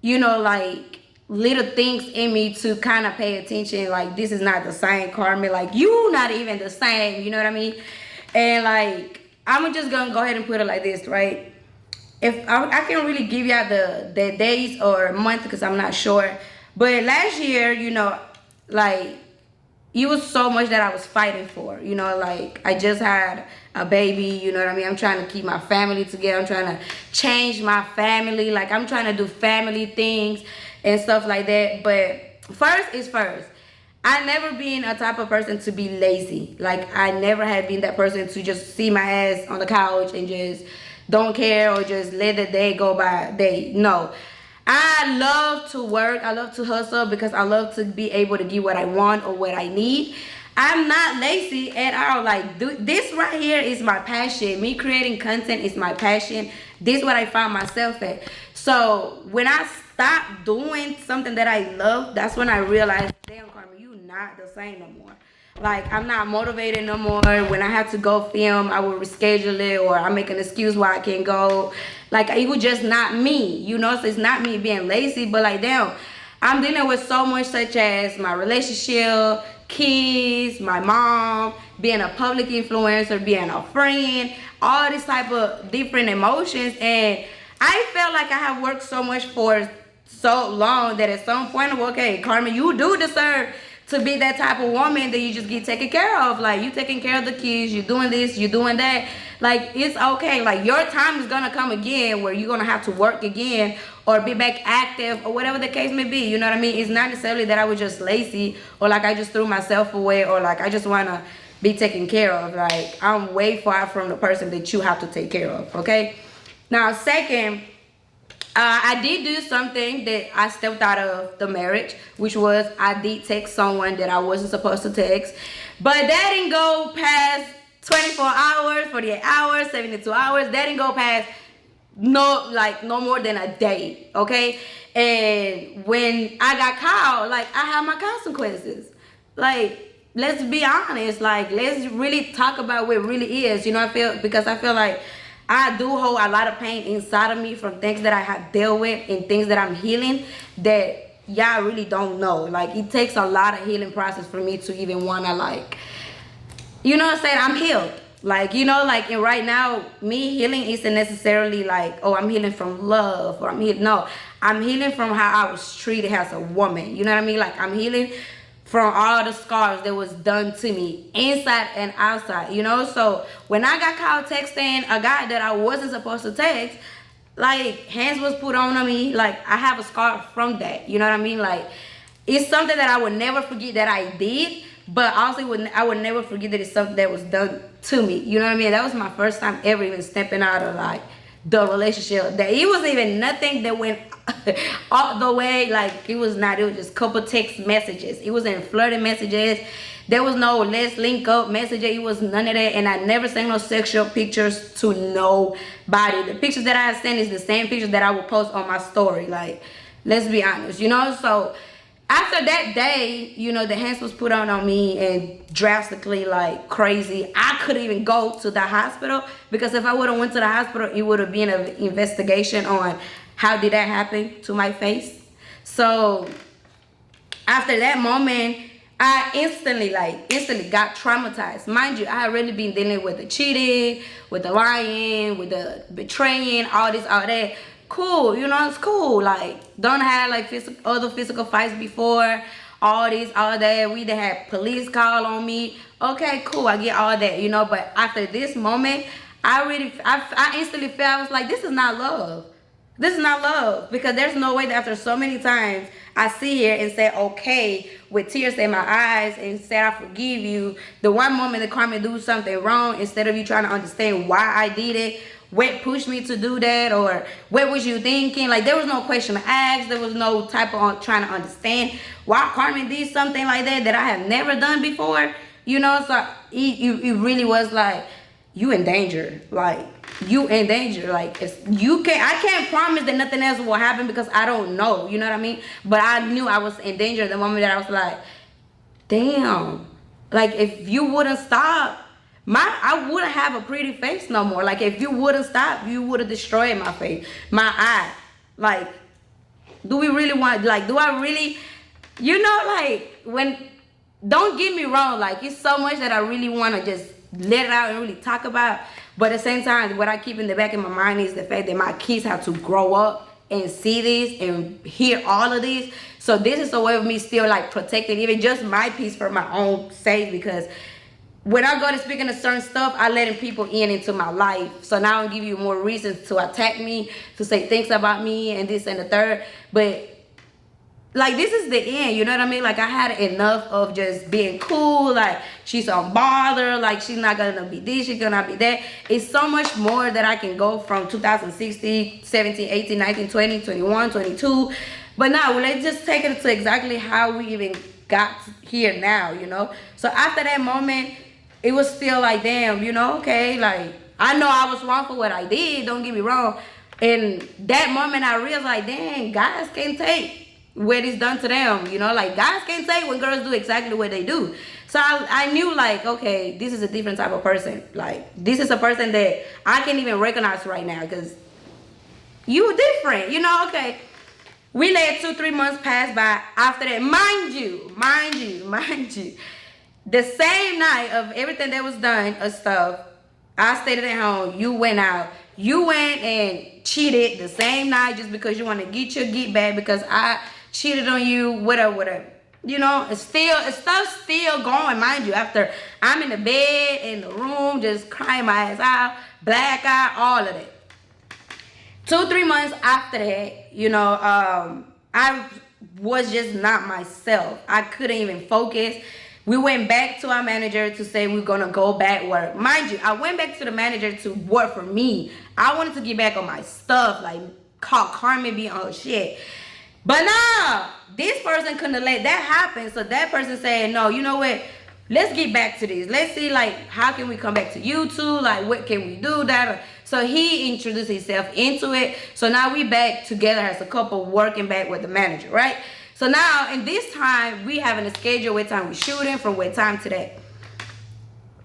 you know, like little things in me to kind of pay attention. Like, this is not the same Carmen. Like, you not even the same. You know what I mean? And like, I'm just gonna go ahead and put it like this, right? If I can't really give you out the days or month because I'm not sure. But last year, you know, like it was so much that I was fighting for. You know, like I just had a baby, you know what I mean? I'm trying to keep my family together. I'm trying to change my family. Like I'm trying to do family things and stuff like that. But first is first. I never been a type of person to be lazy. Like I never had been that person to just see my ass on the couch and just don't care or just let the day go by day. No. I love to work. I love to hustle because I love to be able to get what I want or what I need. I'm not lazy at all. Like this right here is my passion. Me creating content is my passion. This is what I found myself at. So when I stopped doing something that I love, that's when I realized, damn Carmen, you not the same no more. Like I'm not motivated no more. When I have to go film, I will reschedule it or I make an excuse why I can't go. Like it was just not me, you know. So it's not me being lazy, but like damn, I'm dealing with so much, such as my relationship, kids, my mom, being a public influencer, being a friend, all this type of different emotions. And I felt like I have worked so much for so long that at some point, okay, Carmen, you do deserve to be that type of woman that you just get taken care of. Like you taking care of the kids, you doing this, you doing that. Like it's okay. Like your time is gonna come again where you're gonna have to work again or be back active or whatever the case may be. You know what I mean? It's not necessarily that I was just lazy or like I just threw myself away or like I just wanna be taken care of. Like I'm way far from the person that you have to take care of. Okay. Now, second, I did do something that I stepped out of the marriage, which was I did text someone that I wasn't supposed to text. But that didn't go past 24 hours, 48 hours, 72 hours. That didn't go past no more than a day, okay? And when I got caught, like I had my consequences. Like, let's be honest. Like, let's really talk about what it really is. You know, I feel like I do hold a lot of pain inside of me from things that I have dealt with and things that I'm healing that y'all really don't know. Like it takes a lot of healing process for me to even wanna like, you know what I'm saying? I'm healed. Like, you know, like and right now, me healing isn't necessarily like, oh, I'm healing from love or I'm healing. No, I'm healing from how I was treated as a woman. You know what I mean? Like I'm healing from all the scars that was done to me inside and outside, you know. So when I got caught texting a guy that I wasn't supposed to text, like hands was put on me. Like I have a scar from that, you know what I mean? Like it's something that I would never forget that I did, but also I would never forget that it's something that was done to me, you know what I mean? That was my first time ever even stepping out of like the relationship. That it wasn't even nothing that went all the way. Like it was just couple text messages. It wasn't flirting messages. There was no let's link up messages. It was none of that. And I never sent no sexual pictures to nobody. The pictures that I sent is the same pictures that I would post on my story. Like, let's be honest, you know. So after that day, you know, the hands was put on me and drastically like crazy. I couldn't even go to the hospital because if I would have went to the hospital, it would have been an investigation on how did that happen to my face. So after that moment, I instantly got traumatized. Mind you, I had really been dealing with the cheating, with the lying, with the betraying, all that. Cool, you know, it's cool. Like, don't have like other physical fights before, all that. We done had police call on me. Okay, cool, I get all that, you know. But after this moment, I instantly felt, I was like, this is not love. This is not love, because there's no way that after so many times I sit here and say okay with tears in my eyes and say I forgive you, the one moment that Carmen do something wrong, instead of you trying to understand why I did it, what pushed me to do that, or what was you thinking? Like there was no question to ask. There was no type of trying to understand why Carmen did something like that I have never done before. You know, so it really was like, you in danger. Like you in danger. Like I can't promise that nothing else will happen because I don't know. You know what I mean? But I knew I was in danger the moment that I was like, damn. Like if you wouldn't stop, I wouldn't have a pretty face no more. Like if you wouldn't stop, you would have destroyed my face, my eye. Like do we really want, like, do I really, you know, like, when, don't get me wrong, like, it's so much that I really want to just let it out and really talk about. But at the same time, what I keep in the back of my mind is the fact that my kids have to grow up and see this and hear all of this. So this is a way of me still like protecting even just my peace for my own sake, because when I go to speaking of certain stuff, I letting people into my life. So now I'll give you more reasons to attack me, to say things about me and this and the third. But like, this is the end, you know what I mean? Like, I had enough of just being cool, like, she's unbothered, like, she's not gonna be this, she's gonna be that. It's so much more that I can go from 2016, 17, 18, 19, 20, 21, 22. But now, let's just take it to exactly how we even got here now, you know? So after that moment, it was still like, damn, you know, okay, like, I know I was wrong for what I did, don't get me wrong. And that moment, I realized, like, dang, guys can't take what is done to them, you know, like, guys can't take when girls do exactly what they do. So I knew, like, okay, this is a different type of person. Like, this is a person that I can't even recognize right now, because you different, you know. Okay, we let 2-3 months pass by. After that, mind you, the same night of everything that was done of stuff, I stayed at home, you went out. You went and cheated the same night just because you want to get your get back, because I cheated on you, whatever. You know, stuff's still going, mind you, after I'm in the bed, in the room, just crying my ass out, black eye, all of that. 2-3 months after that, you know, I was just not myself. I couldn't even focus. We went back to our manager to say we're gonna go back work. Mind you, I went back to the manager to work for me. I wanted to get back on my stuff, like call Carmen be on her shit. But nah, this person couldn't let that happen. So that person said, no, you know what? Let's get back to this. Let's see, like, how can we come back to you two? Like, what can we do? That. So he introduced himself into it. So now we back together as a couple working back with the manager, right? So now, in this time, we having a schedule what time we shooting from what time to that.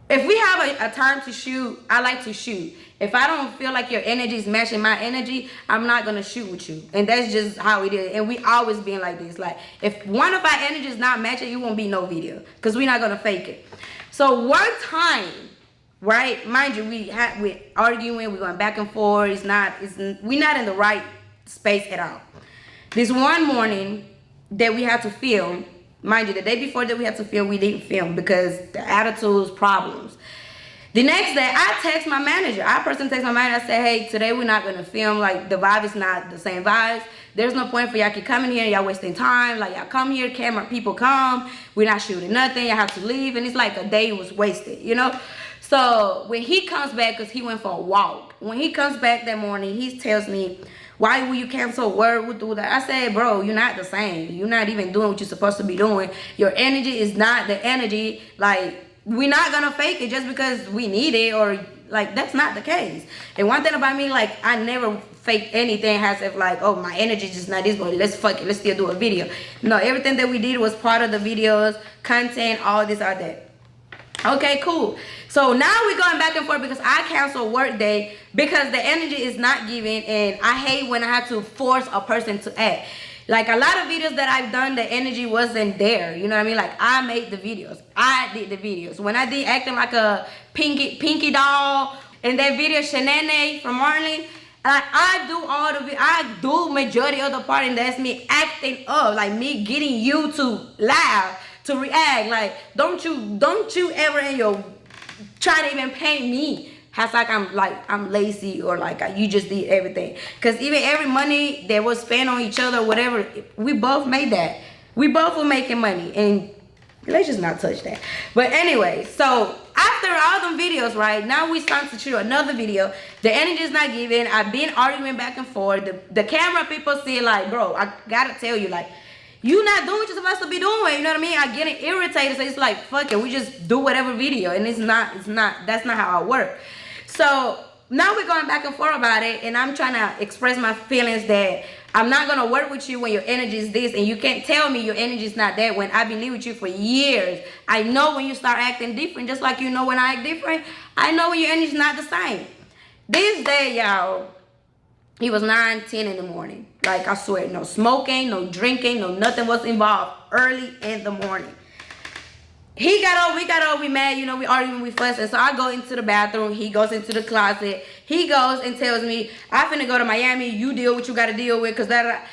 If we have a time to shoot, I like to shoot. If I don't feel like your energy is matching my energy, I'm not going to shoot with you. And that's just how it is. And we always been like this. Like, if one of our energy is not matching, you won't be no video. Because we're not going to fake it. So one time, right, mind you, we're arguing, we're going back and forth. We're not in the right space at all. This one morning that we had to film, mind you, the day before that we had to film, we didn't film because the attitudes, problems. The next day, I text my manager. I personally text my manager. I say, hey, today we're not going to film. Like, the vibe is not the same vibes. There's no point for y'all keep coming here. Y'all wasting time. Like, y'all come here, camera people come. We're not shooting nothing. Y'all have to leave. And it's like a day was wasted, you know? So when he comes back, because he went for a walk. When he comes back that morning, he tells me, why will you cancel work? We'll do that. I said, bro, you're not the same. You're not even doing what you're supposed to be doing. Your energy is not the energy. Like, we're not gonna fake it just because we need it, or like, that's not the case. And one thing about me, like, I never fake anything as if like, oh, my energy is just not this, but let's fuck it, let's still do a video. No, everything that we did was part of the videos, content, all this, all that. Okay, cool. So now we're going back and forth because I cancel work day because the energy is not giving, and I hate when I have to force a person to act. Like, a lot of videos that I've done, the energy wasn't there. You know what I mean? Like, I made the videos. I did the videos. When I did acting like a pinky doll in that video, Shenane from Marlene, like, I do majority of the part, and that's me acting up. Like, me getting you to laugh, to react. Like, don't you ever in your try to even paint me as like I'm lazy, or like you just did everything. Because even every money that was spent on each other, whatever, we both made that. We both were making money, and let's just not touch that. But anyway, so after all them videos, right, now we start to shoot another video. The energy is not giving. I've been arguing back and forth. The camera people see, like, bro, I gotta tell you, like, you not doing what you're supposed to be doing. You know what I mean? I get irritated. So it's like, fuck it, we just do whatever video. And that's not how I work. So now we're going back and forth about it, and I'm trying to express my feelings that I'm not going to work with you when your energy is this, and you can't tell me your energy is not that when I've been living with you for years. I know when you start acting different, just like you know when I act different. I know when your energy is not the same. This day, y'all, it was 9, 10 in the morning, Like, I swear, no smoking, no drinking, no nothing was involved early in the morning. He got up, we got up, we mad, you know, we arguing, we fussing. So I go into the bathroom, he goes into the closet. He goes and tells me, I finna go to Miami, you deal what you gotta deal with, cause that,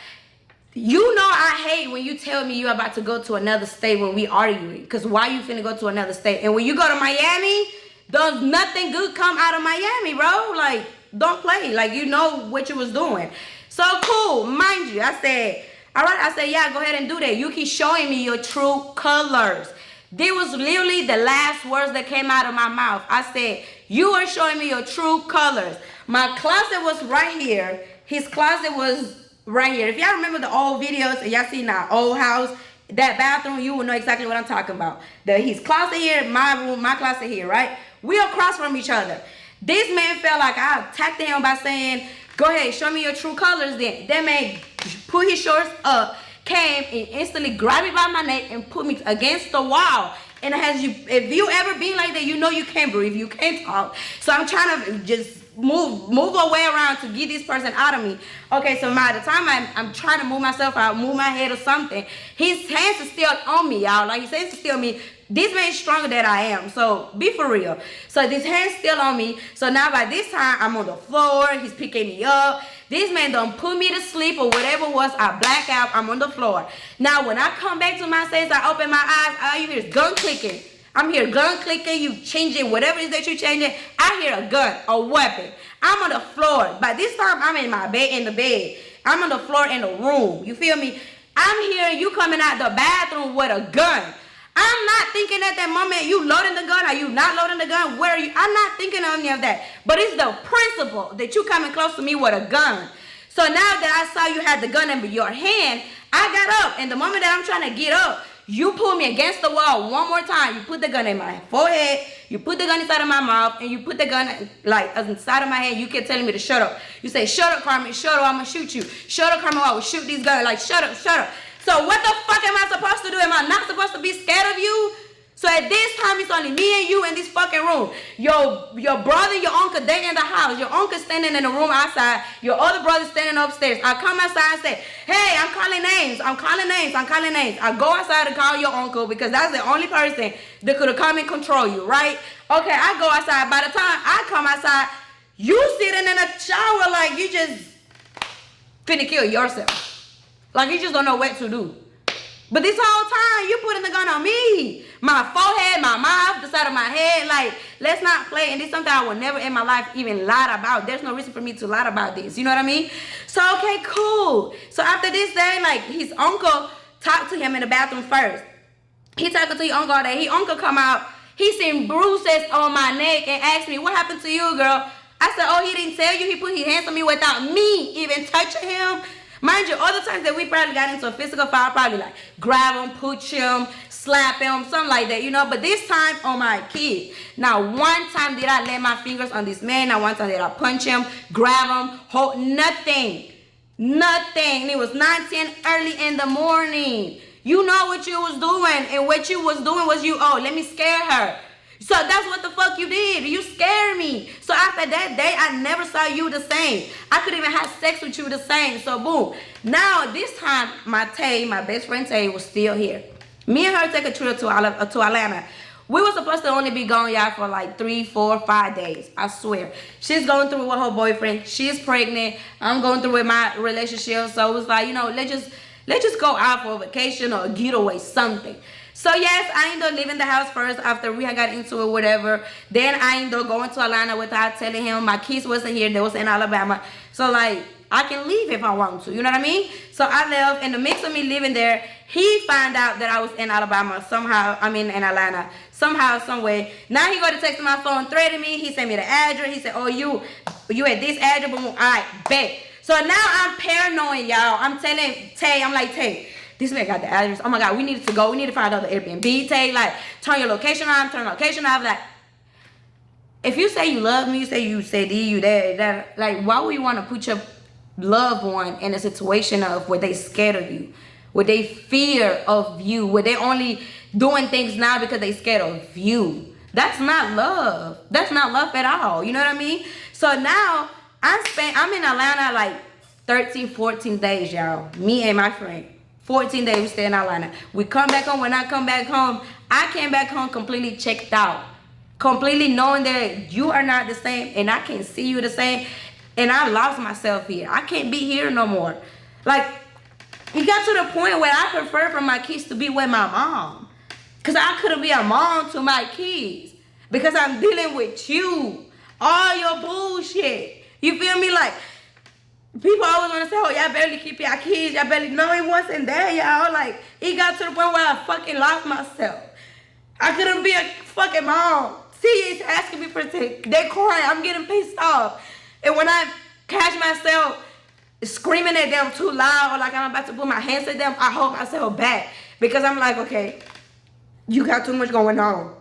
you know I hate when you tell me you about to go to another state when we arguing. Cause why you finna go to another state? And when you go to Miami, does nothing good come out of Miami, bro? Like, don't play. Like, you know what you was doing. So cool, mind you, I said, all right, I said, yeah, go ahead and do that. You keep showing me your true colors. This was literally the last words that came out of my mouth. I said, you are showing me your true colors. My closet was right here. His closet was right here. If y'all remember the old videos and y'all seen our old house, that bathroom, you will know exactly what I'm talking about. His closet here, my room, my closet here, right? We across from each other. This man felt like I attacked him by saying, go ahead, show me your true colors then. That man put his shorts up, came and instantly grabbed me by my neck and put me against the wall. And if you ever been like that, you know you can't breathe, you can't talk. So I'm trying to just move away around to get this person out of me. Okay, so by the time I'm trying to move myself out, move my head or something, his hands are still on me, y'all. Like, his hands are still on me. This man's stronger than I am, so be for real. So this hand's still on me. So now by this time, I'm on the floor. He's picking me up. This man done put me to sleep or whatever it was. I black out. I'm on the floor. Now, when I come back to my sense, I open my eyes. All you hear is gun clicking. I'm here gun clicking. You changing whatever it is that you changing. I hear a gun, a weapon. I'm on the floor. By this time, I'm in my bed, in the bed. I'm on the floor in the room. You feel me? I'm hearing you coming out the bathroom with a gun. I'm not thinking at that moment, you loading the gun, are you not loading the gun? Where are you? I'm not thinking of any of that. But it's the principle that you coming close to me with a gun. So now that I saw you had the gun in your hand, I got up. And the moment that I'm trying to get up, you pull me against the wall one more time. You put the gun in my forehead. You put the gun inside of my mouth. And you put the gun like inside of my head. You kept telling me to shut up. You say, shut up, Carmen. Shut up, I'm going to shoot you. Shut up, Carmen, I will shoot these guns. Like, shut up, shut up. So what the fuck am I supposed to do? Am I not supposed to be scared of you? So at this time, it's only me and you in this fucking room. Your brother, your uncle, they in the house. Your uncle standing in the room outside. Your other brother standing upstairs. I come outside and say, hey, I'm calling names. I'm calling names. I'm calling names. I go outside to call your uncle because that's the only person that could have come and control you, right? Okay, I go outside. By the time I come outside, you sitting in a shower like you just finna kill yourself. Like, you just don't know what to do. But this whole time, you putting the gun on me. My forehead, my mouth, the side of my head. Like, let's not play. And this is something I will never in my life even lie about. There's no reason for me to lie about this. You know what I mean? So, okay, cool. So, after this day, like, his uncle talked to him in the bathroom first. He talking to your uncle all day. His uncle come out. He seen bruises on my neck and asked me, what happened to you, girl? I said, oh, he didn't tell you? He put his hands on me without me even touching him? Mind you, other times that we probably got into a physical fight, probably like grab him, push him, slap him, something like that, you know. But this time, on my kid. Now, one time did I lay my fingers on this man. Now, one time did I punch him, grab him, hold, nothing. Nothing. It was 9:10 early in the morning. You know what you was doing. And what you was doing was let me scare her. So that's what the fuck you did. You scared me. So after that day, I never saw you the same. I couldn't even have sex with you the same. So boom. Now this time, my best friend Tay was still here. Me and her take a trip to Atlanta. We were supposed to only be gone, y'all, for like 3, 4, 5 days. I swear. She's going through it with her boyfriend. She's pregnant. I'm going through with my relationship. So it was like, let's just go out for a vacation or a getaway, something. So yes, I ended up leaving the house first after we had got into it, whatever. Then I ended up going to Atlanta without telling him. My kids wasn't here. They was in Alabama. So like, I can leave if I want to. You know what I mean? So I left. In the mix of me living there, he found out that I was in Alabama somehow. I mean, in Atlanta. Somehow, some way. Now he go to text my phone, threaten me. He sent me the address. He said, oh, you at this address. Boom. All right, bet. So now I'm paranoid, y'all. I'm telling Tay, I'm like, Tay, this man got the address. Oh my God, we need to go. We need to find another Airbnb. Tay, like, turn your location on, turn location off. Like, if you say you love me, you say you that, like, why would you want to put your loved one in a situation of where they scared of you, where they fear of you, where they only doing things now because they scared of you? That's not love. That's not love at all. You know what I mean? So now I'm in Atlanta like 13, 14 days, y'all. Me and my friend. 14 days we stay in Atlanta. We come back home. When I come back home, I came back home completely checked out. Completely knowing that you are not the same and I can't see you the same. And I lost myself here. I can't be here no more. Like, it got to the point where I prefer for my kids to be with my mom. Because I couldn't be a mom to my kids. Because I'm dealing with you. All your bullshit. You feel me? Like, people always want to say, oh, y'all barely keep your kids. Y'all barely. No, it wasn't there, y'all. Like, it got to the point where I fucking lost myself. I couldn't be a fucking mom. See, it's asking me for things. They crying. I'm getting pissed off. And when I catch myself screaming at them too loud or like I'm about to put my hands at them, I hold myself back. Because I'm like, okay, you got too much going on.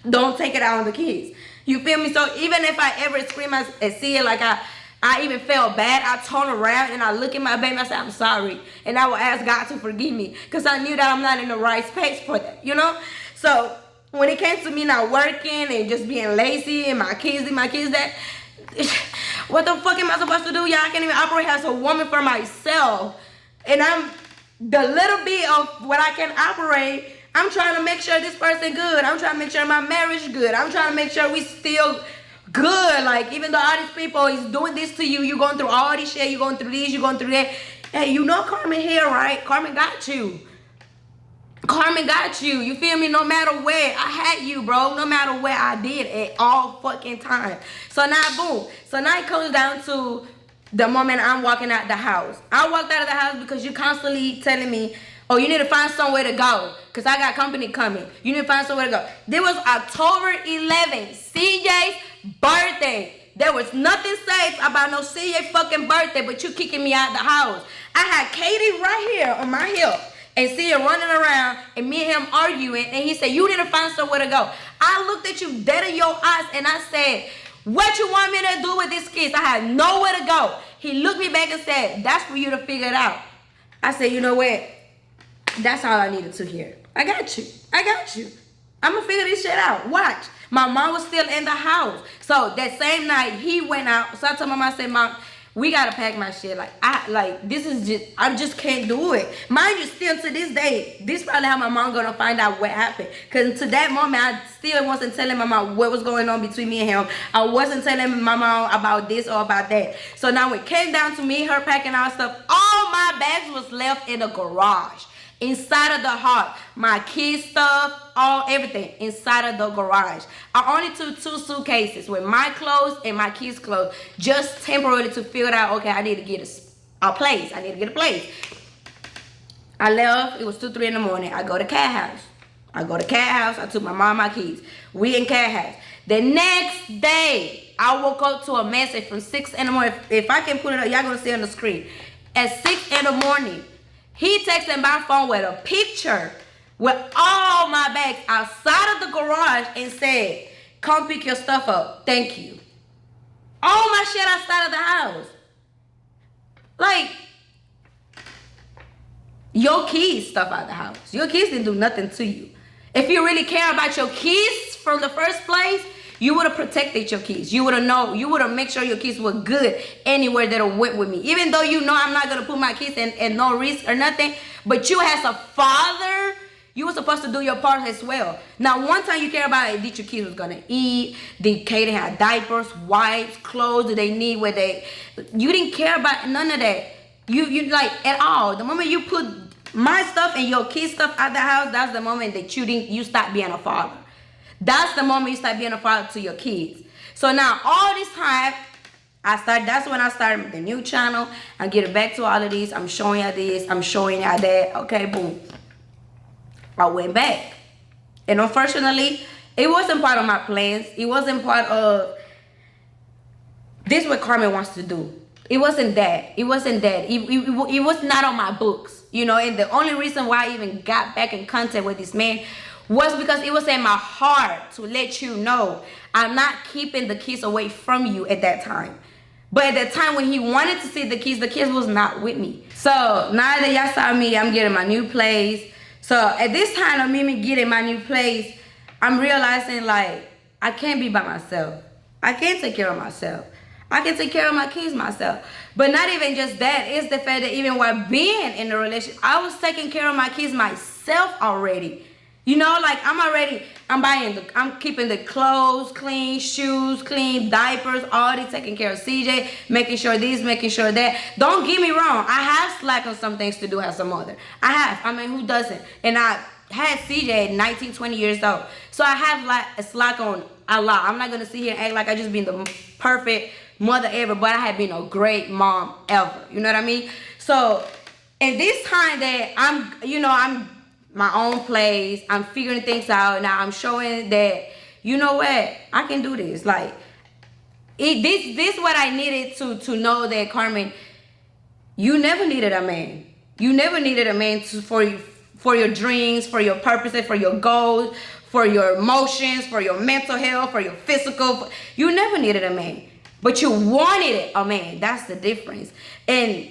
Don't take it out on the kids. You feel me? So even if I ever scream and see it like I even felt bad, I turn around and I look at my baby and I say, I'm sorry. And I will ask God to forgive me. Because I knew that I'm not in the right space for that, you know? So when it came to me not working and just being lazy and my kids that, what the fuck am I supposed to do? Y'all, I can't even operate as a woman for myself. And I'm the little bit of what I can operate. I'm trying to make sure this person good. I'm trying to make sure my marriage good. I'm trying to make sure we still good. Like, even though all these people is doing this to you, you're going through all this shit, you're going through this, you're going through that. Hey, you know Carmen here, right? Carmen got you. Carmen got you. You feel me? No matter where. I had you, bro. No matter where I did at all fucking time. So now, boom. So now it comes down to the moment I'm walking out the house. I walked out of the house because you constantly telling me, oh, you need to find somewhere to go because I got company coming. You need to find somewhere to go. There was October 11th, CJ's birthday. There was nothing safe about no CJ fucking birthday, but you kicking me out the house. I had Katie right here on my hip and see her running around and me and him arguing, and he said, you need to find somewhere to go. I looked at you dead in your eyes and I said, what you want me to do with this kids? I had nowhere to go. He looked me back and said, that's for you to figure it out. I said, you know what? That's all I needed to hear. I got you. I got you. I'm going to figure this shit out. Watch. My mom was still in the house. So that same night, he went out. So I told my mom, I said, Mom, we got to pack my shit. This is just, I just can't do it. Mind you, still to this day, this probably how my mom going to find out what happened. Because to that moment, I still wasn't telling my mom what was going on between me and him. I wasn't telling my mom about this or about that. So now when it came down to me, her packing our stuff, all my bags was left in the garage. Inside of the heart, my kids' stuff, everything inside of the garage. I only took 2 suitcases with my clothes and my kids' clothes, just temporarily to figure out, okay, I need to get a place. I need to get a place. I left. It was 2, 3 in the morning. I go to Cat House. I took my mom and my kids. We in Cat House. The next day, I woke up to a message from 6 in the morning. If I can put it up, y'all gonna see on the screen. At 6 in the morning, he texted my phone with a picture with all my bags outside of the garage and said, come pick your stuff up. Thank you. All my shit outside of the house. Like, your kids stuff out the house. Your kids didn't do nothing to you. If you really care about your kids from the first place, you would have protected your kids. You would have known. You would have made sure your kids were good anywhere that went with me. Even though you know I'm not going to put my kids in no risk or nothing. But you as a father, you were supposed to do your part as well. Now, one time you care about it, did your kids was going to eat? Did Katie have diapers, wipes, clothes? Do they need where they... You didn't care about none of that. You like, at all. The moment you put my stuff and your kids' stuff out the house, that's the moment that you stop being a father. That's the moment you start being a father to your kids. So now all this time, that's when I started the new channel. I'm getting back to all of these. I'm showing y'all this. I'm showing y'all that. Okay, boom. I went back. And unfortunately, it wasn't part of my plans. It wasn't part of this what Carmen wants to do. It wasn't that. It wasn't that. It was not on my books. You know, and the only reason why I even got back in contact with this man was because it was in my heart to let you know I'm not keeping the kids away from you at that time. But at the time when he wanted to see the kids was not with me. So now that y'all saw me, I'm getting my new place. So at this time of me getting my new place, I'm realizing like I can't be by myself. I can't take care of myself. I can take care of my kids myself. But not even just that, it's the fact that even while being in a relationship, I was taking care of my kids myself already. You know, like I'm keeping the clothes clean, shoes clean, diapers, all this, taking care of CJ, making sure this, making sure that. Don't get me wrong, I have slack on some things to do as a mother. I have. I mean, who doesn't? And I had CJ at 19, 20 years old. So I have like a slack on a lot. I'm not going to sit here and act like I just been the perfect mother ever, but I have been a great mom ever. You know what I mean? So in this time that I'm my own place, I'm figuring things out. Now I'm showing that, you know what, I can do this. Like, this what I needed to know that, Carmen, you never needed a man. You never needed a man for your dreams, for your purposes, for your goals, for your emotions, for your mental health, for your physical. You never needed a man, but you wanted a man. That's the difference. And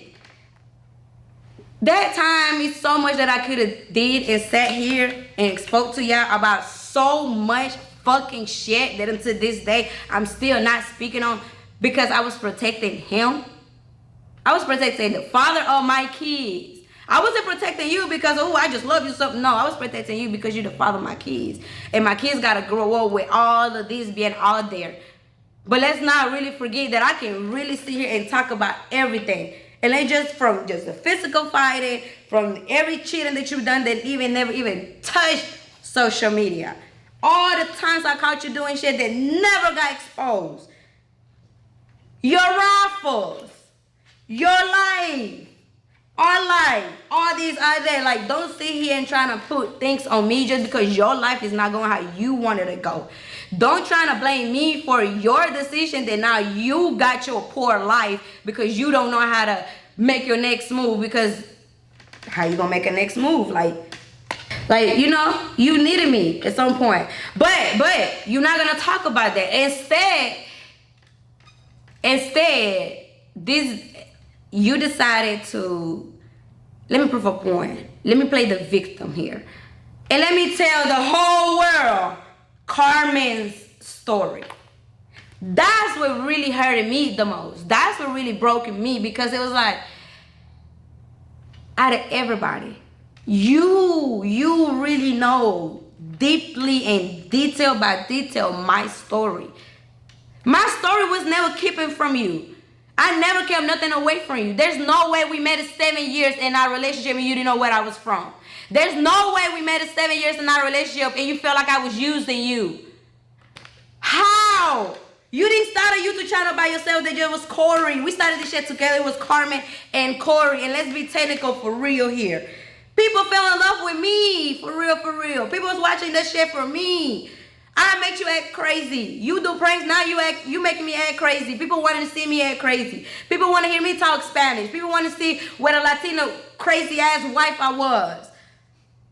that time is so much that I could have did and sat here and spoke to y'all about so much fucking shit that until this day I'm still not speaking on, because I was protecting him. I was protecting the father of my kids. I wasn't protecting you because, oh, I just love you so. No, I was protecting you because you're the father of my kids. And my kids got to grow up with all of this being out there. But let's not really forget that I can really sit here and talk about everything. And they just from just the physical fighting, from every cheating that you've done that never even touched social media. All the times I caught you doing shit that never got exposed. Your raffles, your life, our life, all these out there. Like, don't sit here and try to put things on me just because your life is not going how you wanted to go. Don't try to blame me for your decision that now you got your poor life because you don't know how to make your next move. Because how you gonna make a next move? Like you know, you needed me at some point. But you're not gonna talk about that. Instead, you decided to, let me prove a point. Let me play the victim here. And let me tell the whole world Carmen's story. That's what really hurted me the most. That's what really broke me, because it was like, out of everybody, you really know deeply and detail by detail my story. My story was never keeping from you. I never kept nothing away from you. There's no way we made it 7 years in our relationship and you didn't know where I was from. There's no way we made it 7 years in our relationship and you felt like I was using you. How? You didn't start a YouTube channel by yourself. That just was Corey. We started this shit together. It was Carmen and Corey. And let's be technical for real here. People fell in love with me. For real, for real. People was watching that shit for me. I make you act crazy. You do pranks, now you making me act crazy. People want to see me act crazy. People want to hear me talk Spanish. People want to see what a Latino crazy ass wife I was.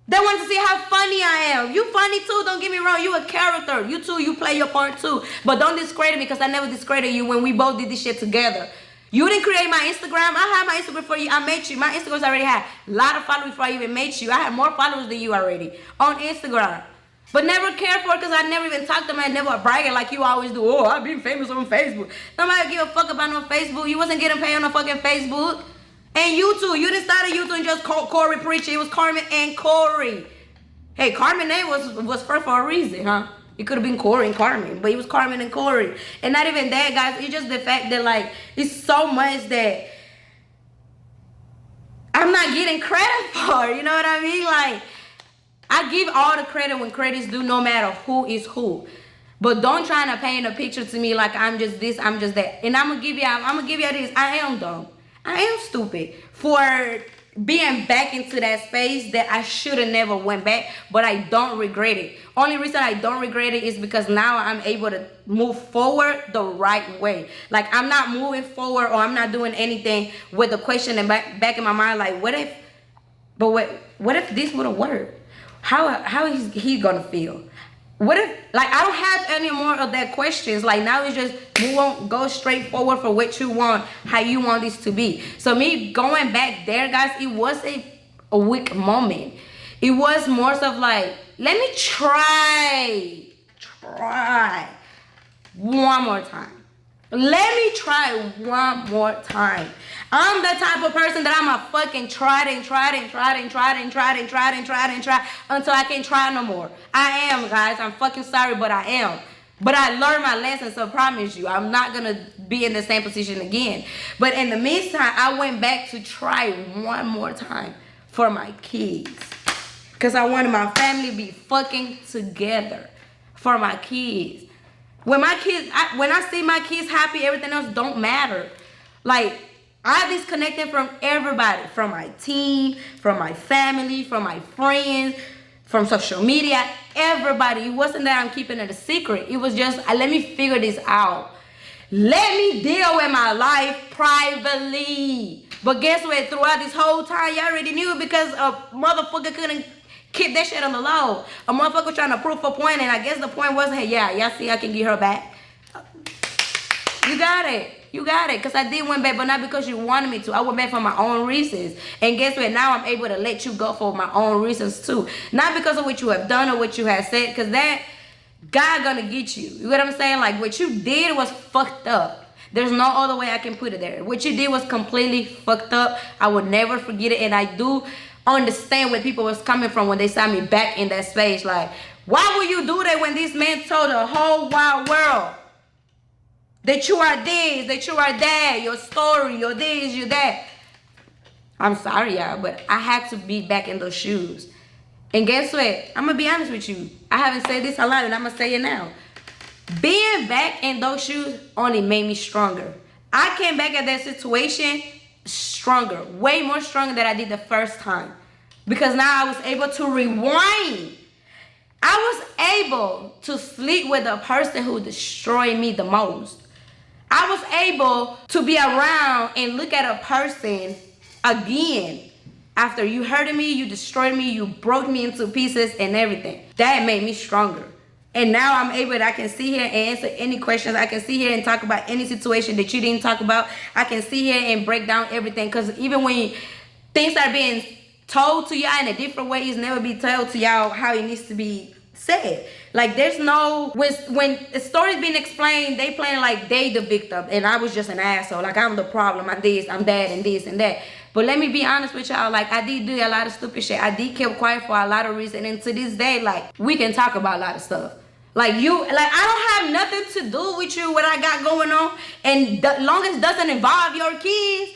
They want to see how funny I am. You funny too, don't get me wrong. You a character. You too, you play your part too. But don't discredit me, because I never discredited you when we both did this shit together. You didn't create my Instagram. I had my Instagram for you. I met you. My Instagrams already had a lot of followers before I even met you. I had more followers than you already on Instagram. But never cared for it, because I never even talked to them. I never bragging like you always do. Oh, I've been famous on Facebook. Nobody give a fuck about no Facebook. You wasn't getting paid on no fucking Facebook. And you too. You didn't start a YouTube and just call Corey preaching. It was Carmen and Corey. Hey, Carmen name was first for a reason, huh? It could have been Corey and Carmen, but it was Carmen and Corey. And not even that, guys. It's just the fact that, like, it's so much that I'm not getting credit for. You know what I mean? Like, I give all the credit when credit's due, no matter who is who. But don't try to paint a picture to me like I'm just this, I'm just that. And I'm gonna give you this. I am dumb. I am stupid for being back into that space that I should have never went back, but I don't regret it. Only reason I don't regret it is because now I'm able to move forward the right way. Like, I'm not moving forward, or I'm not doing anything with the question in back in my mind, like, what if this would have worked? How is he gonna feel? What if, like, I don't have any more of that questions. Like, now it's just move on, go straight forward for what you want, how you want this to be. So me going back there, guys, it was a weak moment. It was more of like, let me try one more time. Let me try one more time. I'm the type of person that I'm a fucking try until I can't try no more. I am, guys. I'm fucking sorry, but I am. But I learned my lesson, so I promise you, I'm not gonna be in the same position again. But in the meantime, I went back to try one more time for my kids. Because I wanted my family to be fucking together for my kids. When my kids, when I see my kids happy, everything else don't matter. Like, I disconnected from everybody, from my team, from my family, from my friends, from social media, everybody. It wasn't that I'm keeping it a secret. It was just, let me figure this out. Let me deal with my life privately. But guess what? Throughout this whole time, y'all already knew because a motherfucker couldn't keep that shit on the low. A motherfucker trying to prove a point, and I guess the point was, hey, yeah, y'all see I can get her back. You got it. You got it. Because I did went back, but not because you wanted me to. I went back for my own reasons. And guess what? Now I'm able to let you go for my own reasons too. Not because of what you have done or what you have said. Because that, God gonna get you. You know what I'm saying? Like, what you did was fucked up. There's no other way I can put it there. What you did was completely fucked up. I will never forget it. And I do understand where people was coming from when they saw me back in that space. Like, why would you do that when this man told the whole wide world that you are this, that you are that, your story, your this, your that? I'm sorry, y'all, but I had to be back in those shoes. And guess what? I'm going to be honest with you. I haven't said this a lot, and I'm going to say it now. Being back in those shoes only made me stronger. I came back at that situation stronger, way more stronger than I did the first time. Because now I was able to rewind. I was able to sleep with the person who destroyed me the most. I was able to be around and look at a person again. After you hurted me, you destroyed me, you broke me into pieces and everything. That made me stronger. And now I'm able to, I can sit here and answer any questions. I can sit here and talk about any situation that you didn't talk about. I can sit here and break down everything. Because even when things are being told to y'all in a different way, it's never be told to y'all how it needs to be said. Like, there's no, when the story's being explained, they playing like they the victim and I was just an asshole. Like, I'm the problem, I'm this, I'm that, and this and that. But let me be honest with y'all, like, I did do a lot of stupid shit. I did keep quiet for a lot of reasons. And to this day, like, we can talk about a lot of stuff. Like, I don't have nothing to do with you, what I got going on. And as long as it doesn't involve your kids,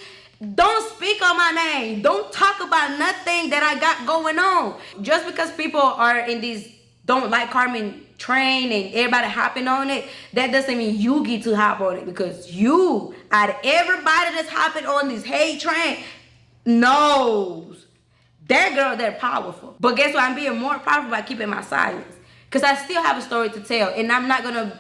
don't speak on my name. Don't talk about nothing that I got going on. Just because people are in these don't like Carmen train and everybody hopping on it, that doesn't mean you get to hop on it. Because you, out of everybody that's hopping on this hate train, knows that girl, they're powerful. But guess what? I'm being more powerful by keeping my silence. Because I still have a story to tell. And I'm not gonna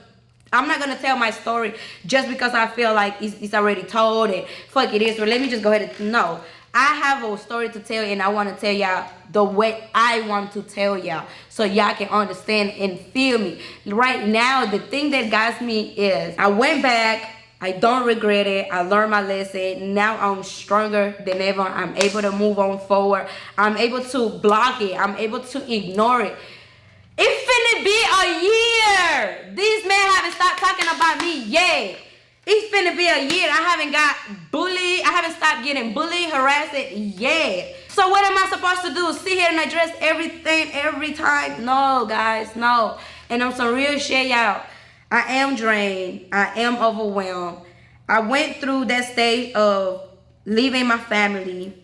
tell my story just because I feel like it's already told and fuck it is. Or let me just go ahead and no. I have a story to tell and I want to tell y'all the way I want to tell y'all. So y'all can understand and feel me. Right now, the thing that got me is I went back. I don't regret it. I learned my lesson. Now I'm stronger than ever. I'm able to move on forward. I'm able to block it. I'm able to ignore it. It's finna be a year. These men haven't stopped talking about me yet. It's finna be a year. I haven't got bullied. I haven't stopped getting bullied, harassed yet. So what am I supposed to do? Sit here and address everything every time? No, guys, no. And I'm some real shit, y'all. I am drained. I am overwhelmed. I went through that stage of leaving my family,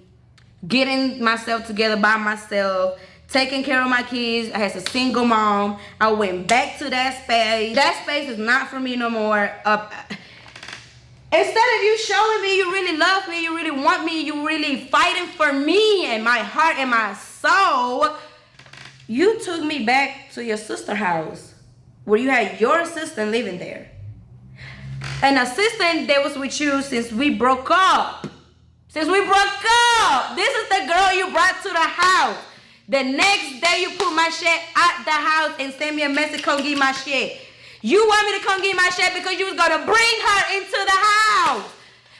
getting myself together by myself, taking care of my kids. I had a single mom. I went back to that space. That space is not for me no more. Instead of you showing me you really love me, you really want me, you really fighting for me and my heart and my soul, you took me back to your sister's house where you had your assistant living there. An assistant that was with you since we broke up. Since we broke up. This is the girl you brought to the house. The next day you put my shit at the house and send me a message, come get my shit. You want me to come get my shit because you was going to bring her into the house.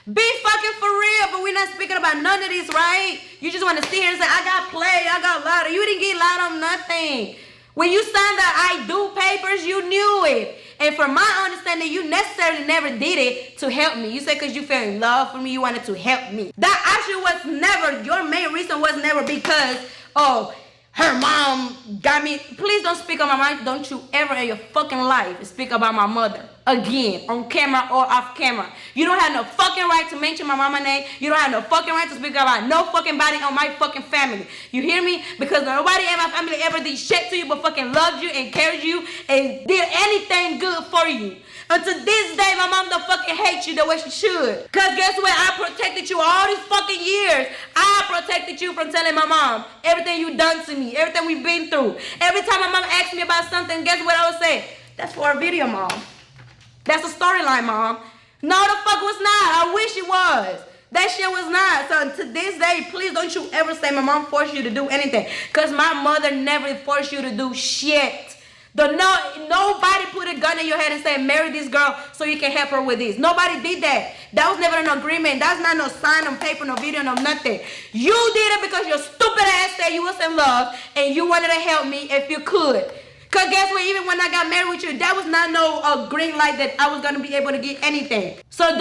Be fucking for real, but we're not speaking about none of this, right? You just want to sit here and say, I got played, I got lied. You didn't get lied on nothing. When you signed the I do papers, you knew it. And from my understanding, you necessarily never did it to help me. You said because you fell in love for me, you wanted to help me. That actually was never, your main reason was never because, oh, her mom got me. Please don't speak on my mind. Don't you ever in your fucking life speak about my mother again, on camera or off camera. You don't have no fucking right to mention my mama name. You don't have no fucking right to speak about no fucking body on my fucking family. You hear me? Because nobody in my family ever did shit to you but fucking loved you and cared you and did anything good for you. Until this day, my mom don't fucking hate you the way she should. Because guess what? I protected you all these fucking years. I protected you from telling my mom everything you done to me, everything we've been through. Every time my mom asked me about something, guess what I would say? That's for a video, Mom. That's a storyline, Mom. No, the fuck was not. I wish it was. That shit was not. So to this day, please don't you ever say my mom forced you to do anything. Because my mother never forced you to do shit. Nobody put a gun in your head and said, marry this girl so you can help her with this. Nobody did that. That was never an agreement. That's not no sign on paper, no video, no nothing. You did it because your stupid ass said you was in love and you wanted to help me if you could. Because guess what? Even when I got married with you, that was not no green light that I was going to be able to get anything. So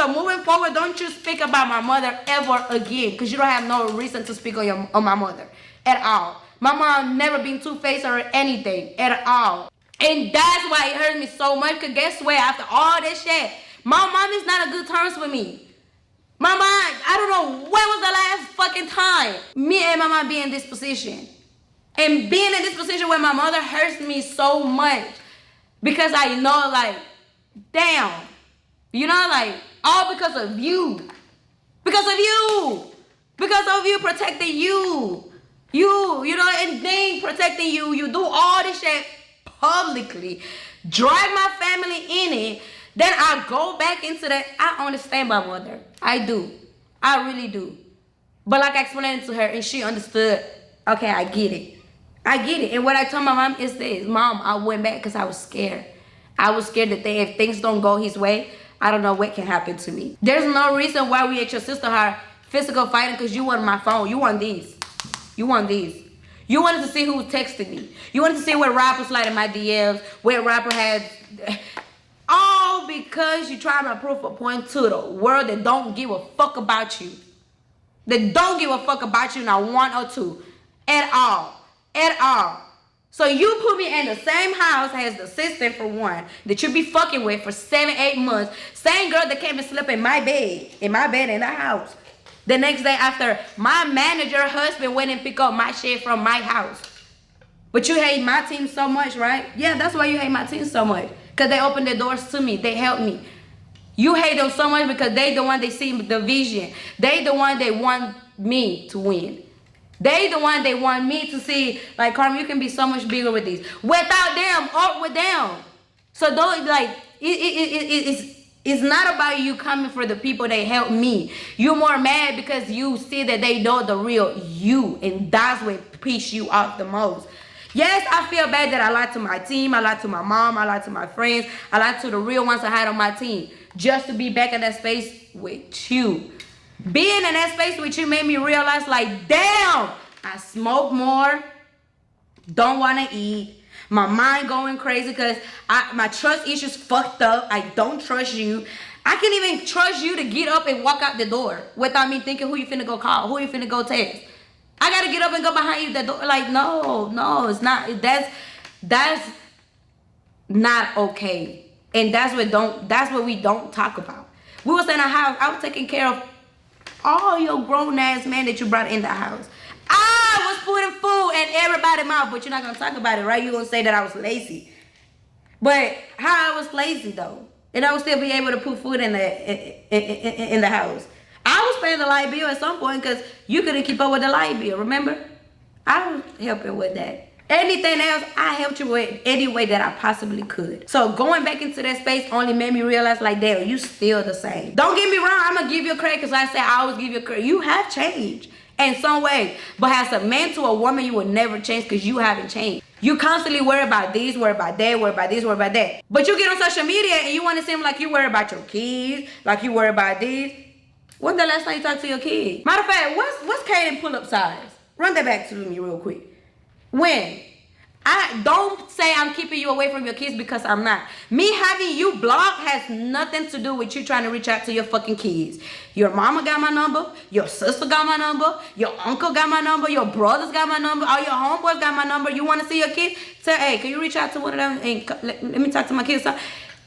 moving forward, don't you speak about my mother ever again. Because you don't have no reason to speak on my mother at all. My mom never been two-faced or anything at all. And that's why it hurts me so much. Because guess what? After all this shit, my mom is not on good terms with me. My mom, I don't know when was the last fucking time me and my mom be in this position. And being in this position where my mother hurts me so much. Because I know, like, damn. You know, like, all because of you. Because of you. Because of you protecting you. You know, and then protecting you. You do all this shit publicly. Drag my family in it. Then I go back into that. I understand my mother. I do. I really do. But like I explained it to her and she understood. Okay, I get it. I get it. And what I told my mom is this. Mom, I went back because I was scared. I was scared that if things don't go his way, I don't know what can happen to me. There's no reason why we at your sister her physical fighting because you want my phone. You want these. You want these. You wanted to see who was texting me. You wanted to see what rapper slid in my DMs, what rapper had. All because you trying to prove a point to the world that don't give a fuck about you. That don't give a fuck about you, not one or two. At all. At all. So you put me in the same house as the assistant for one that you be fucking with for 7-8 months. Same girl that came and slept in my bed in the house. The next day after my manager husband went and picked up my shit from my house. But you hate my team so much, right? Yeah, that's why you hate my team so much. Because they opened the doors to me. They helped me. You hate them so much because they the one they see the vision. They the one they want me to win. They the one they want me to see, like, Carmen, you can be so much bigger with these. Without them or with them. So don't, like, it's not about you coming for the people that help me. You're more mad because you see that they know the real you. And that's what pisses you off the most. Yes, I feel bad that I lied to my team. I lied to my mom. I lied to my friends. I lied to the real ones I had on my team. Just to be back in that space with you. Being in that space with you made me realize, like, damn, I smoke more, don't want to eat, my mind going crazy because my trust issues fucked up. I don't trust you. I can't even trust you to get up and walk out the door without me thinking who you finna go call, who you finna go text. I gotta get up and go behind you the door. Like, no, it's not. That's not okay. And that's what we don't talk about. We was in a house. I was taking care of all your grown ass men that you brought in the house. I was putting food in everybody's mouth, but you're not gonna talk about it, right? You're gonna say that I was lazy. But how I was lazy though, and I would still be able to put food in the house. I was paying the light bill at some point because you couldn't keep up with the light bill. Remember, I was helping with that. Anything else, I helped you with any way that I possibly could. So going back into that space only made me realize, like, damn, you still the same. Don't get me wrong, I'm gonna give you credit because like I said, I always give you credit. You have changed in some way. But as a man to a woman, you will never change because you haven't changed. You constantly worry about this, worry about that, worry about this, worry about that. But you get on social media and you want to seem like you worry about your kids, like you worry about this. When's the last time you talked to your kids? Matter of fact, what's Kaden pull-up size? Run that back to me real quick. When? I don't say I'm keeping you away from your kids, because I'm not. Me having you blocked has nothing to do with you trying to reach out to your fucking kids. Your mama got my number. Your sister got my number. Your uncle got my number. Your brothers got my number. All your homeboys got my number. You want to see your kids? Say, hey, can you reach out to one of them and let me talk to my kids?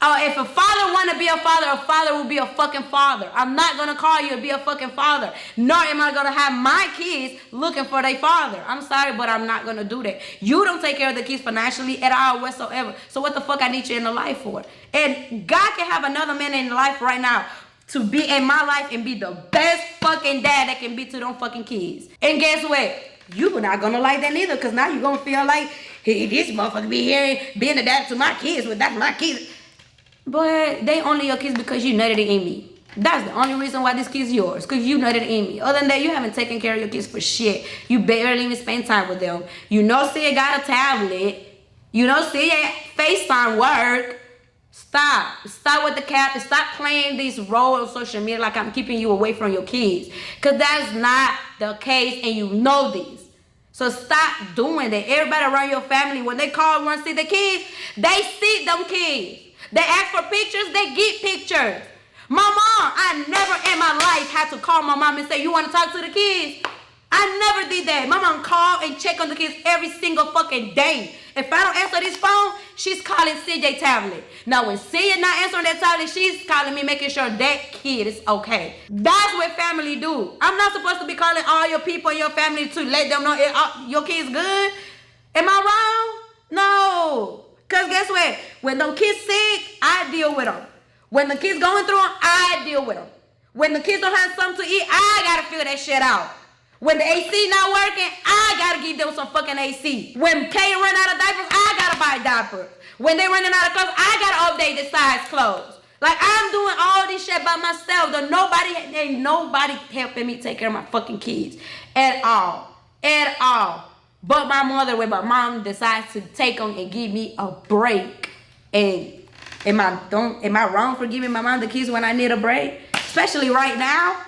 If a father want to be a father will be a fucking father. I'm not going to call you to be a fucking father. Nor am I going to have my kids looking for their father. I'm sorry, but I'm not going to do that. You don't take care of the kids financially at all whatsoever. So what the fuck I need you in the life for? And God can have another man in life right now to be in my life and be the best fucking dad that can be to them fucking kids. And guess what? You're not going to like that neither, because now you're going to feel like, hey, this motherfucker be here being a dad to my kids, but that's my kids. Boy, they only your kids because you nutted in me. That's the only reason why this kid's yours, because you nutted in me. Other than that, you haven't taken care of your kids for shit. You barely even spend time with them. You know, Sia got a tablet. You know, Sia FaceTime work. Stop with the cap and stop playing this role on social media like I'm keeping you away from your kids, because that's not the case, and you know this. So stop doing that. Everybody around your family, when they call and want to see the kids, they see them kids. They ask for pictures, they get pictures. My mom, I never in my life had to call my mom and say, you want to talk to the kids? I never did that. My mom called and checked on the kids every single fucking day. If I don't answer this phone, she's calling CJ tablet. Now when CJ not answering that tablet, she's calling me, making sure that kid is okay. That's what family do. I'm not supposed to be calling all your people in your family to let them know your kid's good. Am I wrong? No. Because guess what? When them kids sick, I deal with them. When the kids going through them, I deal with them. When the kids don't have something to eat, I got to figure that shit out. When the AC not working, I got to give them some fucking AC. When Kay run out of diapers, I got to buy diapers. When they running out of clothes, I got to update the size clothes. Like, I'm doing all this shit by myself. Ain't nobody helping me take care of my fucking kids. At all. At all. But my mother, when my mom decides to take them and give me a break. And am I wrong for giving my mom the keys when I need a break? Especially right now.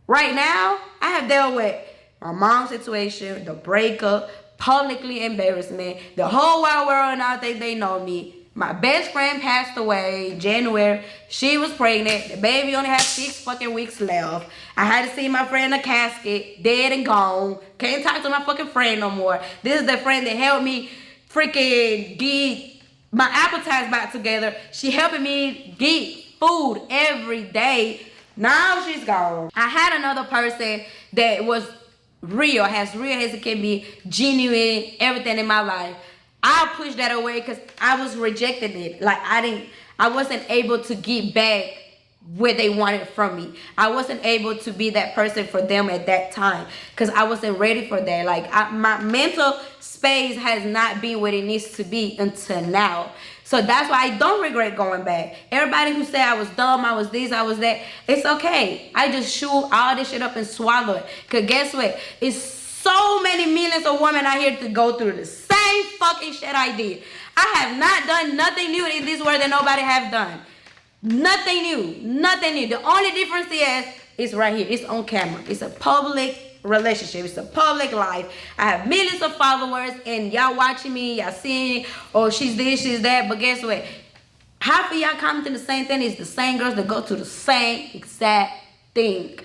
Right now, I have dealt with my mom's situation, the breakup, publicly embarrassment. The whole wide world now think they know me. My best friend passed away in January. She was pregnant. The baby only had 6 fucking weeks left. I had to see my friend in a casket, dead and gone. Can't talk to my fucking friend no more. This is the friend that helped me freaking get my appetites back together. She helping me get food every day. Now she's gone. I had another person that was real as it can be, genuine, everything in my life. I pushed that away because I was rejecting it. Like I wasn't able to get back what they wanted from me. I wasn't able to be that person for them at that time because I wasn't ready for that. Like my mental space has not been what it needs to be until now. So that's why I don't regret going back. Everybody who said I was dumb, I was this, I was that, it's okay. I just chew all this shit up and swallow it. Because guess what? It's so many millions of women out here to go through the same fucking shit I did. I have not done nothing new in this world that nobody have done. Nothing new. Nothing new. The only difference is it's right here. It's on camera. It's a public relationship. It's a public life. I have millions of followers and y'all watching me, y'all seeing, oh, she's this, she's that. But guess what? Half of y'all commenting the same thing. It's the same girls that go through the same exact thing.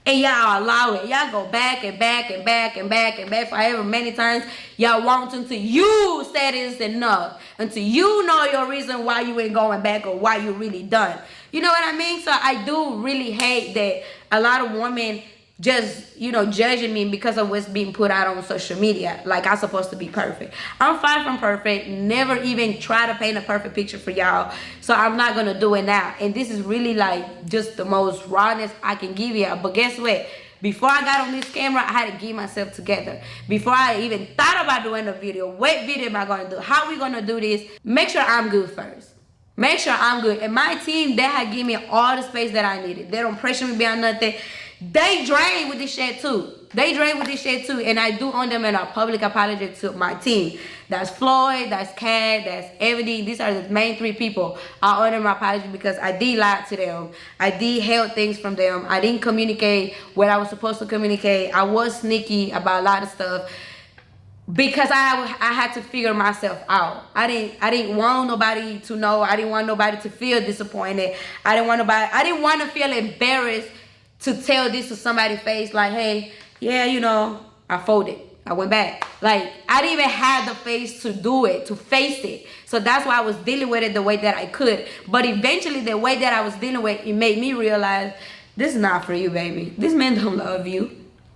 And y'all allow it. Y'all go back and back and back and back and back for however many times y'all want until you said it's enough. Until you know your reason why you ain't going back or why you really done. You know what I mean? So I do really hate that a lot of women just, judging me because of what's being put out on social media. Like I'm supposed to be perfect. I'm far from perfect. Never even try to paint a perfect picture for y'all. So I'm not going to do it now. And this is really like just the most rawness I can give y'all. But guess what? Before I got on this camera, I had to get myself together. Before I even thought about doing a video, what video am I going to do? How are we going to do this? Make sure I'm good first. Make sure I'm good. And my team, they had given me all the space that I needed. They don't pressure me beyond nothing. They drain with this shit too. And I do owe them in a public apology to my team. That's Floyd, that's Kat, that's Evody. These are the main 3 people. I owe them my apology because I did lie to them. I did held things from them. I didn't communicate what I was supposed to communicate. I was sneaky about a lot of stuff. because I had to figure myself out. I didn't want nobody to know. I didn't want nobody to feel disappointed. I didn't want to feel embarrassed to tell this to somebody's face, like, hey, yeah, you know, I folded. I went back. Like, I didn't even have the face to do it, to face it. So that's why I was dealing with it the way that I could. But eventually, the way that I was dealing with it made me realize, this is not for you, baby. This man don't love you.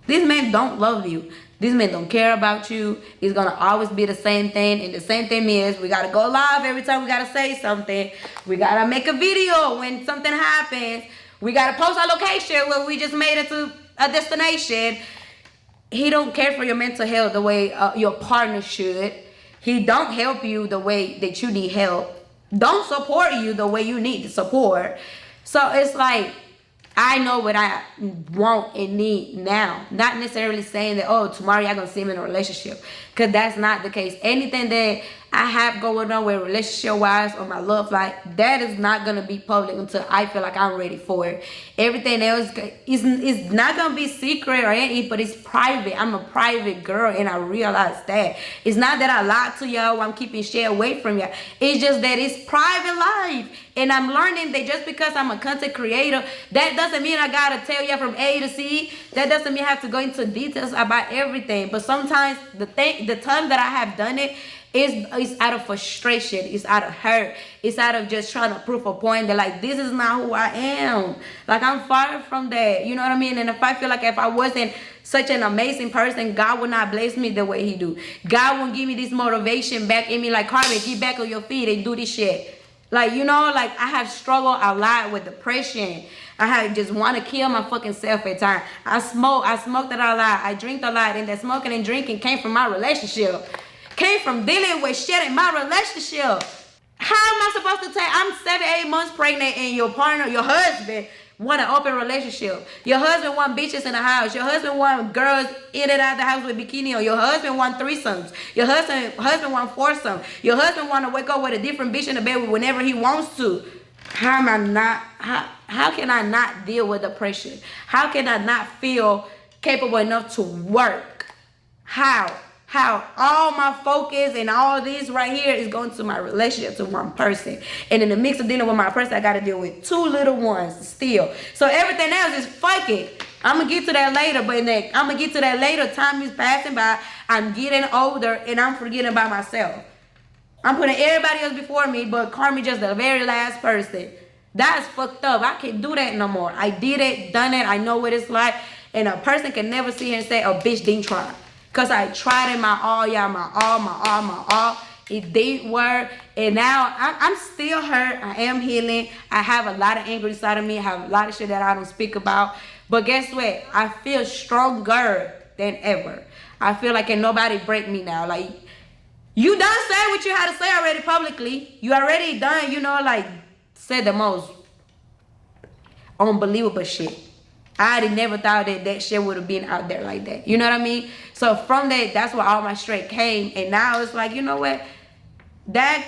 This man don't love you. This man don't care about you. It's gonna always be the same thing. And the same thing is, we gotta go live every time we gotta say something. We gotta make a video when something happens. We gotta post our location where we just made it to a destination. He don't care for your mental health the way your partner should. He don't help you the way that you need help. Don't support you the way you need to support. So it's like, I know what I want and need now. Not necessarily saying that, oh, tomorrow y'all gonna see him in a relationship. Because that's not the case. Anything that I have going on with relationship-wise or my love life, that is not gonna be public until I feel like I'm ready for it. Everything else is not gonna be secret or anything, but it's private. I'm a private girl, and I realize that. It's not that I lied to y'all, I'm keeping shit away from y'all. It's just that it's private life. And I'm learning that just because I'm a content creator, that doesn't mean I gotta tell you from A to C. That doesn't mean I have to go into details about everything. But sometimes the time that I have done it is out of frustration. It's out of hurt. It's out of just trying to prove a point that, like, this is not who I am. Like, I'm far from that. You know what I mean? And if I feel like if I wasn't such an amazing person, God would not bless me the way he do. God won't give me this motivation back in me like, Carmen, get back on your feet and do this shit. Like, you know, like, I have struggled a lot with depression. I have just want to kill my fucking self at times. I smoked it a lot. I drink a lot. And that smoking and drinking came from my relationship. Came from dealing with shit in my relationship. How am I supposed to tell? I'm 7-8 months pregnant and your partner, your husband, want an open relationship. Your husband want bitches in the house. Your husband want girls in and out of the house with bikini on. Your husband want threesomes. Your husband want foursome. Your husband want to wake up with a different bitch in the bed whenever he wants to. How am I not? How can I not deal with depression? How can I not feel capable enough to work? How all my focus and all this right here is going to my relationship, to one person. And in the mix of dealing with my person, I got to deal with 2 little ones still. So everything else is fuck it. I'm going to get to that later, but I'm going to get to that later. Time is passing by. I'm getting older and I'm forgetting about myself. I'm putting everybody else before me, but Carmen just the very last person. That's fucked up. I can't do that no more. I did it, done it. I know what it's like. And a person can never sit here and say, oh, bitch didn't try. Because I tried in my all, y'all, my all. It didn't work. And now I'm still hurt. I am healing. I have a lot of anger inside of me. I have a lot of shit that I don't speak about. But guess what? I feel stronger than ever. I feel like can nobody break me now. Like, you done said what you had to say already publicly. You already done, you know, like, said the most unbelievable shit. I never thought that shit would have been out there like that. You know what I mean? So from that, that's where all my straight came. And now it's like, you know what? That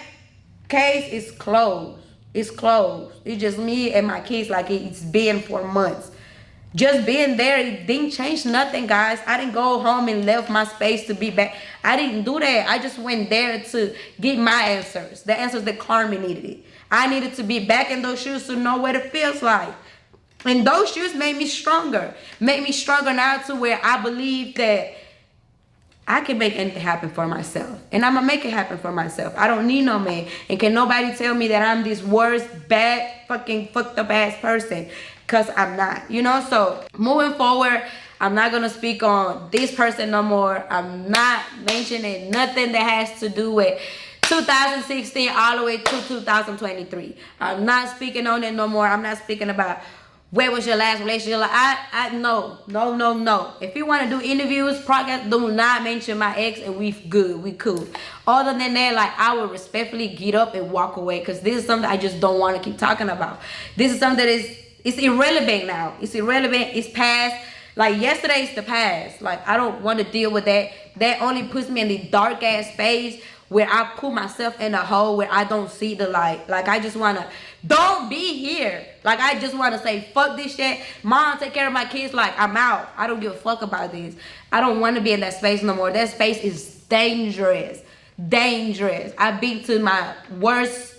case is closed. It's closed. It's just me and my kids like it's been for months. Just being there, it didn't change nothing, guys. I didn't go home and left my space to be back. I didn't do that. I just went there to get my answers. The answers that Carmen needed it. I needed to be back in those shoes to know what it feels like. And those shoes made me stronger. Made me stronger now to where I believe that I can make anything happen for myself. And I'm going to make it happen for myself. I don't need no man. And can nobody tell me that I'm this worst, bad, fucking fucked up ass person. Because I'm not. You know, so moving forward, I'm not going to speak on this person no more. I'm not mentioning nothing that has to do with 2016 all the way to 2023. I'm not speaking on it no more. I'm not speaking about where was your last relationship. Like, no. If you want to do interviews, podcast, do not mention my ex and we good. We cool. Other than that, like, I will respectfully get up and walk away because this is something I just don't want to keep talking about. This is something that it's irrelevant now. It's irrelevant. It's past. Like, yesterday's the past. Like, I don't want to deal with that. That only puts me in the dark ass space where I put myself in a hole where I don't see the light. Like, I just want to, don't be here. Like, I just want to say, fuck this shit. Mom, take care of my kids. Like, I'm out. I don't give a fuck about this. I don't want to be in that space no more. That space is dangerous. Dangerous. I've been to my worst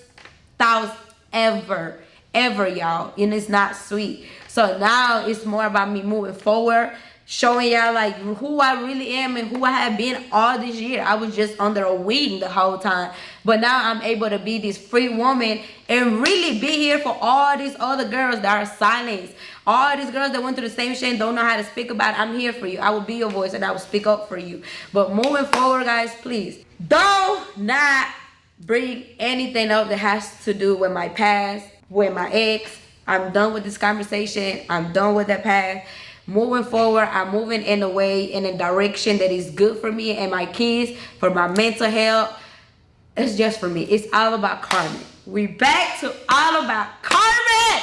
thoughts ever, y'all, and it's not sweet. So now it's more about me moving forward, showing y'all like who I really am and who I have been all this year. I was just under a wing the whole time, but now I'm able to be this free woman and really be here for all these other girls that are silenced, all these girls that went through the same shit and don't know how to speak about it. I'm here for you. I will be your voice and I will speak up for you. But moving forward, guys, please do not bring anything up that has to do with my past, with my ex. I'm done with this conversation. I'm done with that past. Moving forward, I'm moving in a way, in a direction that is good for me and my kids, for my mental health. It's just for me. It's all about Carmen. We back to all about Carmen.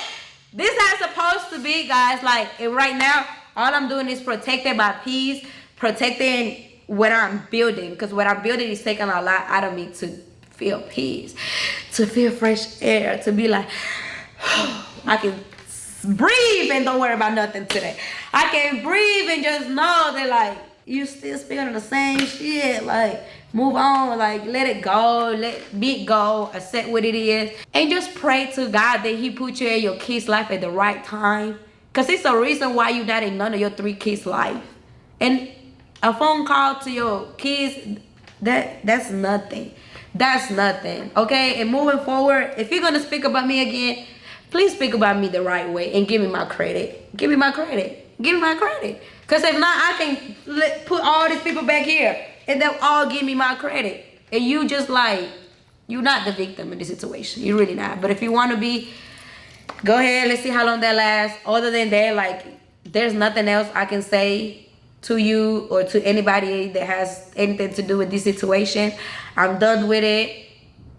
This is supposed to be, guys, like right now, all I'm doing is protecting my peace, protecting what I'm building. Because what I'm building is taking a lot out of me to feel peace, to feel fresh air, to be like, I can breathe and don't worry about nothing today. I can breathe and just know that like you still speaking the same shit. Like move on, like let it go, let it go, accept what it is, and just pray to God that He put you in your kids' life at the right time. Cause it's a reason why you not in none of your 3 kids' life. And a phone call to your kids, that's nothing. That's nothing. Okay? And moving forward, if you're gonna speak about me again, please speak about me the right way and give me my credit. Give me my credit. Give me my credit. Because if not, I can put all these people back here and they'll all give me my credit. And you just like, you're not the victim in this situation. You're really not. But if you want to be, go ahead. Let's see how long that lasts. Other than that, like, there's nothing else I can say to you or to anybody that has anything to do with this situation. I'm done with it.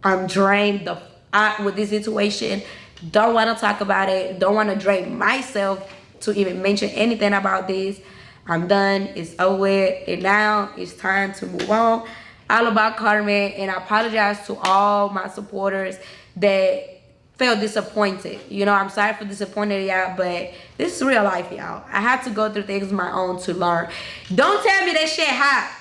I'm drained out with this situation. Don't want to talk about it. Don't want to drain myself to even mention anything about this. I'm done. It's over with. And now it's time to move on. All about Carmen. And I apologize to all my supporters that felt disappointed. You know, I'm sorry for disappointing y'all, but this is real life, y'all. I have to go through things of my own to learn. Don't tell me that shit hot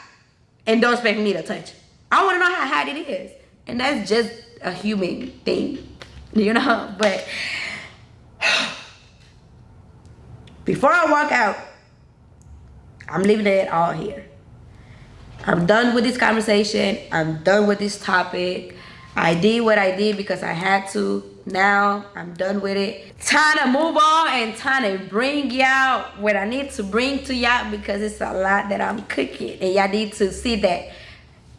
and don't expect me to touch it. I want to know how hot it is. And that's just a human thing. You know, but before I walk out, I'm leaving it all here. I'm done with this conversation. I'm done with this topic. I did what I did because I had to. Now I'm done with it. Time to move on and time to bring y'all what I need to bring to y'all because it's a lot that I'm cooking and y'all need to see that.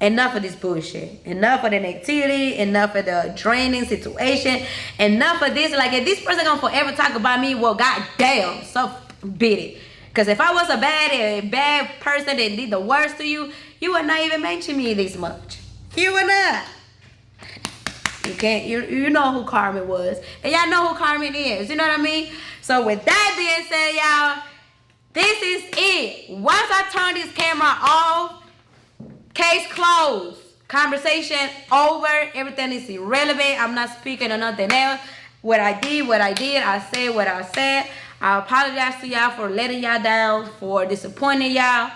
Enough of this bullshit. Enough of the negativity. Enough of the draining situation. Enough of this. Like, if this person gonna forever talk about me, well, goddamn, so be it. Because if I was a bad person that did the worst to you, you would not even mention me this much. You would not. You can't. You know who Carmen was, and y'all know who Carmen is. You know what I mean? So with that being said, y'all, this is it. Once I turn this camera off, case closed. Conversation over. Everything is irrelevant. I'm not speaking of nothing else. What I did. I said what I said. I apologize to y'all for letting y'all down, for disappointing y'all,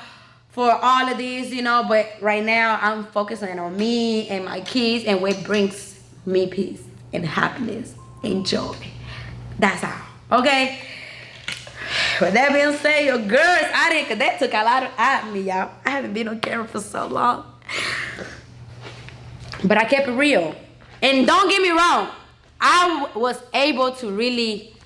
for all of this, you know. But right now, I'm focusing on me and my kids and what brings me peace and happiness and joy. That's all. Okay? With that being said, your girls out here, because that took a lot out of me, y'all. I haven't been on camera for so long. But I kept it real. And don't get me wrong, I was able to really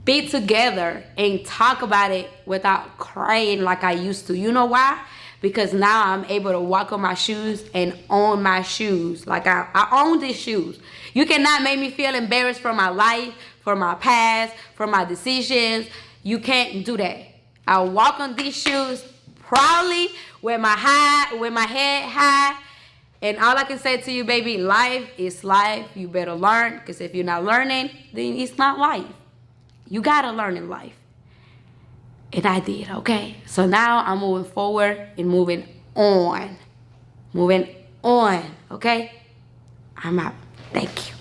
be together and talk about it without crying like I used to. You know why? Because now I'm able to walk on my shoes and own my shoes. Like I own these shoes. You cannot make me feel embarrassed for my life, for my past, for my decisions. You can't do that. I walk on these shoes proudly with my head high. And all I can say to you, baby, life is life. You better learn, because if you're not learning, then it's not life. You gotta learn in life. And I did, okay? So now I'm moving forward and moving on. Moving on, okay? I'm out. Thank you.